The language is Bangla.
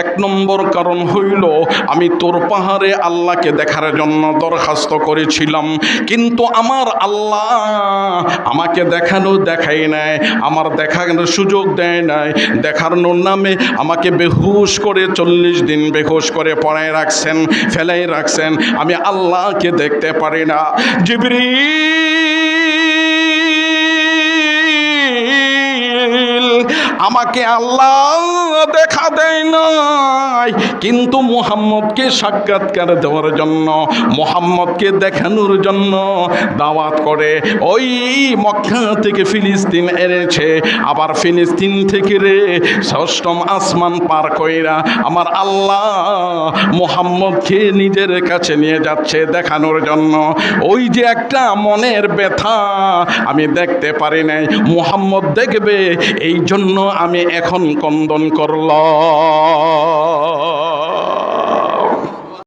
এক নম্বর কারণ হইল আমি তোর পাহাড়ে আল্লাহকে দেখার জন্য দরখাস্ত করেছিলাম, কিন্তু আমার আল্লাহ আমাকে দেখাই নাই, আমার দেখানোর সুযোগ দেয় নাই। দেখানোর নামে আমাকে বেহুশ করে 40 দিন বেহুশ করে পড়ায় রাখছেন, ফেলাই রাখছেন। আমি আল্লাহকে দেখতে পারি না। জিবরিল আমাকে আল্লাহ দেখা দেয় নাই, কিন্তু মুহাম্মদকে সাক্ষাৎকার দেওয়ার জন্য, মুহাম্মদকে দেখানোর জন্য দাওয়াত করে ওই মক্কা থেকে ফিলিস্তিন এনেছে। আবার ফিলিস্তিন থেকে রে 6ম আসমান পার কইরা আমার আল্লাহ মুহাম্মদকে নিজের কাছে নিয়ে যাচ্ছে দেখানোর জন্য। ওই যে একটা মনের ব্যথা, আমি দেখতে পারি নাই, মুহাম্মদ দেখবে, এই জন্য আমি এখন কন্দন করলাম।